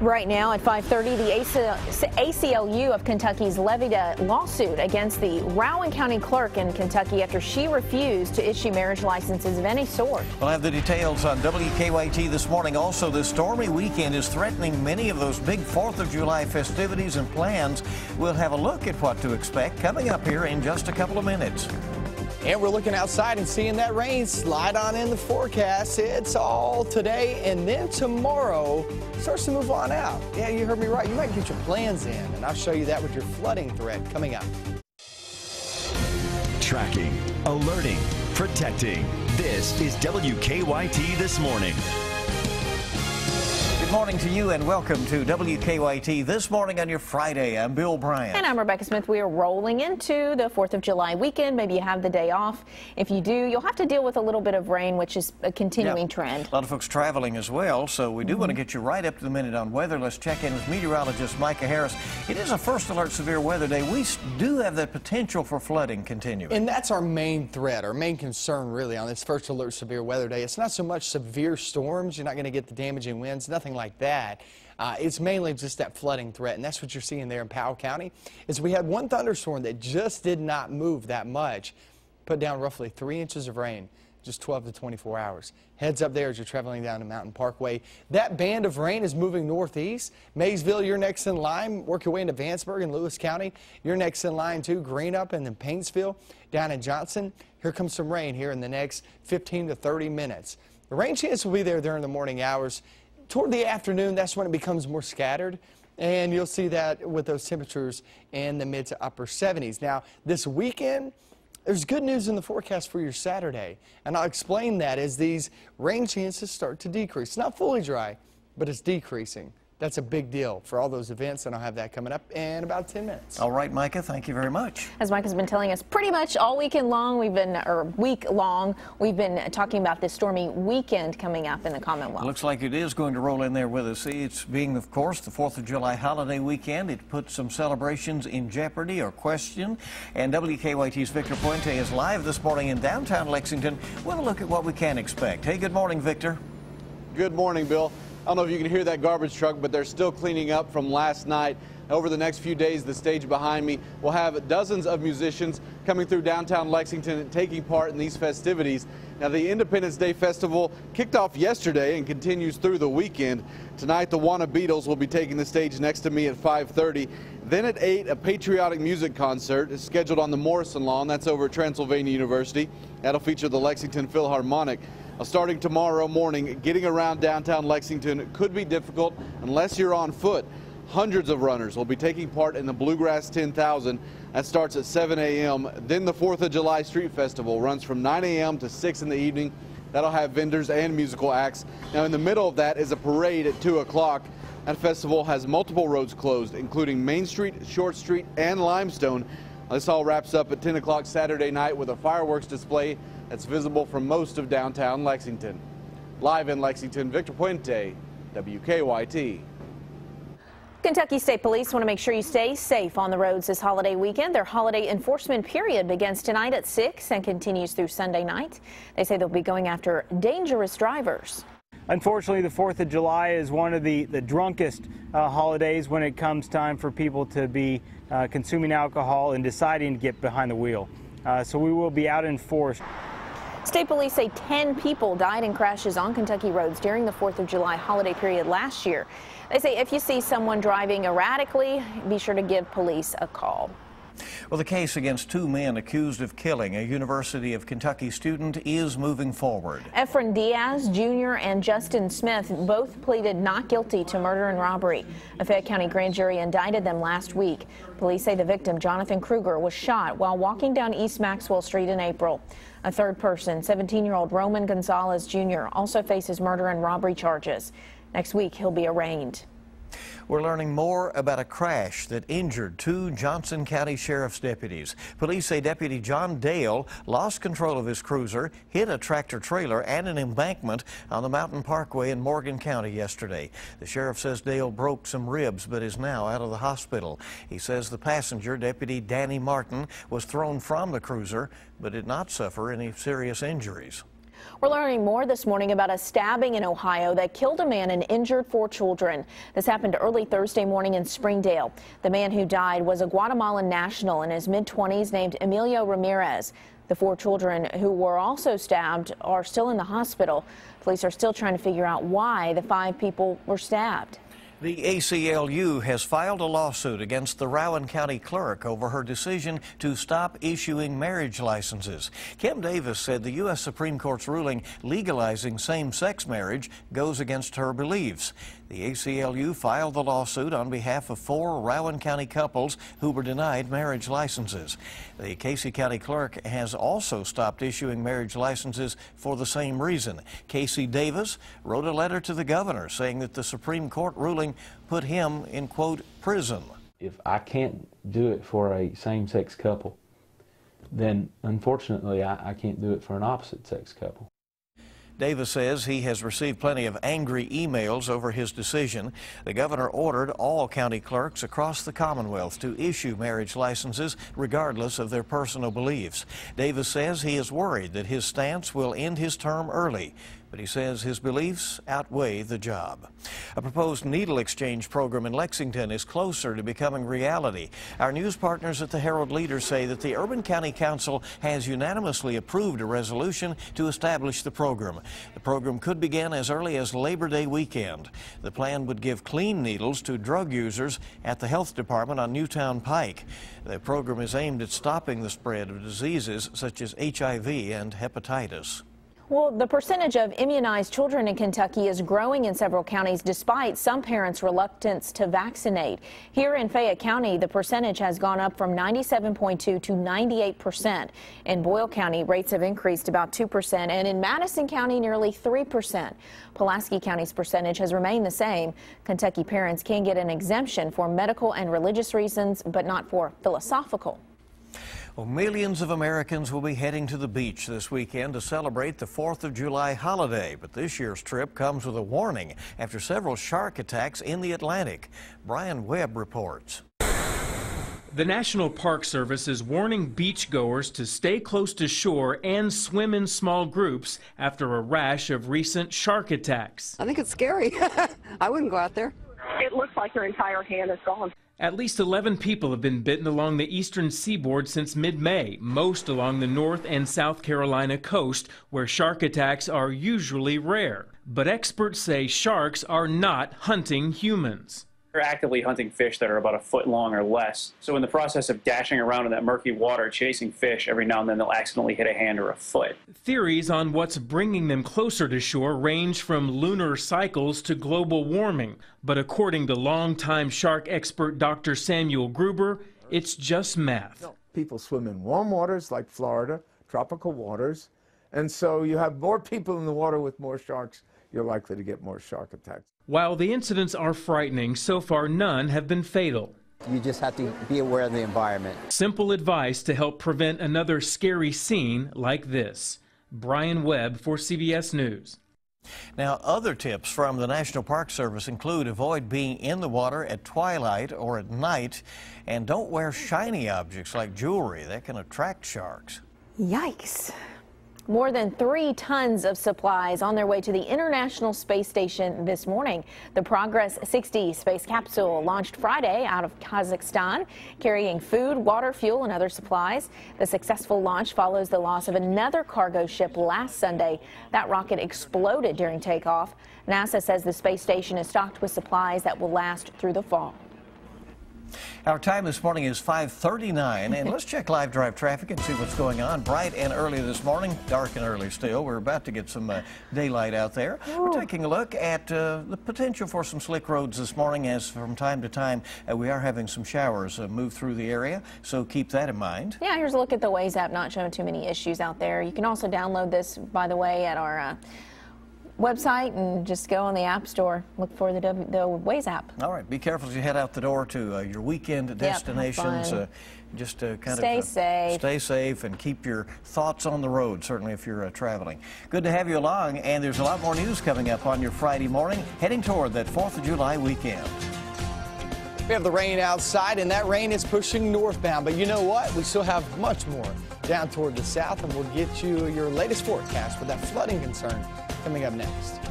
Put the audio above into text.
Right now at 5:30, the ACLU of Kentucky's levied a lawsuit against the Rowan County clerk in Kentucky after she refused to issue marriage licenses of any sort. We'll have the details on WKYT this morning. Also, this stormy weekend is threatening many of those big 4th of July festivities and plans. We'll have a look at what to expect coming up here in just a couple of minutes. And we're looking outside and seeing that rain slide on in the forecast. It's all today, and then tomorrow starts to move on out. Yeah, you heard me right. You might get your plans in, and I'll show you that with your flooding threat coming up. Tracking, alerting, protecting. This is WKYT This Morning. Good morning to you and welcome to WKYT This Morning on your Friday. I'm Bill Bryant. And I'm Rebecca Smith. We are rolling into the 4th of July weekend. Maybe you have the day off. If you do, you'll have to deal with a little bit of rain, which is a continuing trend. A lot of folks traveling as well, so we do want to get you right up to the minute on weather. Let's check in with meteorologist Micah Harris. It is a first alert severe weather day. We do have the potential for flooding continuing. And that's our main threat, our main concern really on this first alert severe weather day. It's not so much severe storms. You're not going to get the damaging winds, nothing like that. It's mainly just that flooding threat, and that's what you're seeing there in Powell County. Is we had one thunderstorm that just did not move that much, put down roughly 3 inches of rain, just 12 to 24 hours. Heads up there as you're traveling down to Mountain Parkway. That band of rain is moving northeast. Maysville, you're next in line. Work your way into Vanceburg and Lewis County. You're next in line too. Greenup and then Paintsville down in Johnson. Here comes some rain here in the next 15 to 30 minutes. The rain chance will be there during the morning hours. Toward the afternoon, that's when it becomes more scattered, and you'll see that with those temperatures in the mid to upper 70s. Now, this weekend, there's good news in the forecast for your Saturday, and I'll explain that as these rain chances start to decrease. It's not fully dry, but it's decreasing. That's a big deal for all those events, and I'll have that coming up in about 10 minutes. All right, Micah, thank you very much. As Micah's been telling us pretty much all weekend long, we've been talking about this stormy weekend coming up in the Commonwealth. Looks like it is going to roll in there with us. See, it's being, of course, the 4th of July holiday weekend. It puts some celebrations in jeopardy or question. And WKYT's Victor Puente is live this morning in downtown Lexington. We'll look at what we can expect. Hey, good morning, Victor. Good morning, Bill. I don't know if you can hear that garbage truck, but they're still cleaning up from last night. Over the next few days, the stage behind me will have dozens of musicians coming through downtown Lexington and taking part in these festivities. Now, the Independence Day Festival kicked off yesterday and continues through the weekend. Tonight, the Wanna Beatles will be taking the stage next to me at 5:30. Then at 8, a patriotic music concert is scheduled on the Morrison Lawn. That's over at Transylvania University. That'll feature the Lexington Philharmonic. Starting tomorrow morning, getting around downtown Lexington could be difficult unless you're on foot. Hundreds of runners will be taking part in the Bluegrass 10,000. That starts at 7 a.m. Then the 4th of July Street Festival runs from 9 a.m. to 6 in the evening. That'll have vendors and musical acts. Now, in the middle of that is a parade at 2 o'clock. That festival has multiple roads closed, including Main Street, Short Street, and Limestone. This all wraps up at 10 o'clock Saturday night with a fireworks display that's visible from most of downtown Lexington. Live in Lexington, Victor Puente, WKYT. Kentucky State Police want to make sure you stay safe on the roads this holiday weekend. Their holiday enforcement period begins tonight at 6 and continues through Sunday night. They say they'll be going after dangerous drivers. Unfortunately, the 4th of July is one of the drunkest holidays when it comes time for people to be consuming alcohol and deciding to get behind the wheel. So we will be out in force. State police say 10 people died in crashes on Kentucky roads during the 4th of July holiday period last year. They say if you see someone driving erratically, be sure to give police a call. Well, the case against 2 men accused of killing a University of Kentucky student is moving forward. Efren Diaz Jr. and Justin Smith both pleaded not guilty to murder and robbery. A Fayette County grand jury indicted them last week. Police say the victim, Jonathan Kruger, was shot while walking down East Maxwell Street in April. A third person, 17-year-old Roman Gonzalez Jr., also faces murder and robbery charges. Next week, he'll be arraigned. We're learning more about a crash that injured 2 Johnson County Sheriff's deputies. Police say Deputy John Dale lost control of his cruiser, hit a tractor trailer and an embankment on the Mountain Parkway in Morgan County yesterday. The sheriff says Dale broke some ribs but is now out of the hospital. He says the passenger, Deputy Danny Martin, was thrown from the cruiser but did not suffer any serious injuries. We're learning more this morning about a stabbing in Ohio that killed a man and injured 4 children. This happened early Thursday morning in Springdale. The man who died was a Guatemalan national in his mid-20s named Emilio Ramirez. The 4 children who were also stabbed are still in the hospital. Police are still trying to figure out why the 5 people were stabbed. The ACLU has filed a lawsuit against the Rowan County clerk over her decision to stop issuing marriage licenses. Kim Davis said the U.S. Supreme Court's ruling legalizing same-sex marriage goes against her beliefs. The ACLU filed the lawsuit on behalf of 4 Rowan County couples who were denied marriage licenses. The Casey County clerk has also stopped issuing marriage licenses for the same reason. Casey Davis wrote a letter to the governor saying that the Supreme Court ruling put him in, quote, prison. If I can't do it for a same-sex couple, then unfortunately I can't do it for an opposite-sex couple. Davis says he has received plenty of angry emails over his decision. The governor ordered all county clerks across the Commonwealth to issue marriage licenses regardless of their personal beliefs. Davis says he is worried that his stance will end his term early, but he says his beliefs outweigh the job. A proposed needle exchange program in Lexington is closer to becoming reality. Our news partners at the Herald Leader say that the Urban County Council has unanimously approved a resolution to establish the program. The program could begin as early as Labor Day weekend. The plan would give clean needles to drug users at the health department on Newtown Pike. The program is aimed at stopping the spread of diseases such as HIV and hepatitis. Well, the percentage of immunized children in Kentucky is growing in several counties despite some parents' reluctance to vaccinate. Here in Fayette County, the percentage has gone up from 97.2 to 98%. In Boyle County, rates have increased about 2%, and in Madison County, nearly 3%. Pulaski County's percentage has remained the same. Kentucky parents can get an exemption for medical and religious reasons, but not for philosophical. Well, millions of Americans will be heading to the beach this weekend to celebrate the 4th of July holiday. But this year's trip comes with a warning after several shark attacks in the Atlantic. Brian Webb reports. The National Park Service is warning beachgoers to stay close to shore and swim in small groups after a rash of recent shark attacks. I think it's scary. I wouldn't go out there. It looks like your entire hand is gone. At least 11 people have been bitten along the eastern seaboard since mid-May, most along the North and South Carolina coast, where shark attacks are usually rare. But experts say sharks are not hunting humans. They're actively hunting fish that are about a foot long or less. So in the process of dashing around in that murky water, chasing fish, every now and then they'll accidentally hit a hand or a foot. Theories on what's bringing them closer to shore range from lunar cycles to global warming. But according to longtime shark expert Dr. Samuel Gruber, it's just math. People swim in warm waters like Florida, tropical waters, and so you have more people in the water with more sharks, you're likely to get more shark attacks. While the incidents are frightening, so far none have been fatal. You just have to be aware of the environment. Simple advice to help prevent another scary scene like this. Brian Webb for CBS News. Now, other tips from the National Park Service include avoid being in the water at twilight or at night, and don't wear shiny objects like jewelry that can attract sharks. Yikes. More than 3 tons of supplies on their way to the International Space Station this morning. The Progress 60 space capsule launched Friday out of Kazakhstan, carrying food, water, fuel, and other supplies. The successful launch follows the loss of another cargo ship last Sunday. That rocket exploded during takeoff. NASA says the space station is stocked with supplies that will last through the fall. Our time this morning is 5:39, and let's check live drive traffic and see what's going on. Bright and early this morning, dark and early still. We're about to get some daylight out there. We're taking a look at the potential for some slick roads this morning, as from time to time we are having some showers move through the area, so keep that in mind. Yeah, here's a look at the Waze app, not showing too many issues out there. You can also download this, by the way, at our website and just go on the App Store, look for the Waze app. All right, be careful as you head out the door to your weekend destinations. Just stay safe. Stay safe and keep your thoughts on the road, certainly if you're traveling. Good to have you along, and there's a lot more news coming up on your Friday morning, heading toward that 4th of July weekend. We have the rain outside, and that rain is pushing northbound. But you know what? We still have much more down toward the south, and we'll get you your latest forecast for that flooding concern coming up next.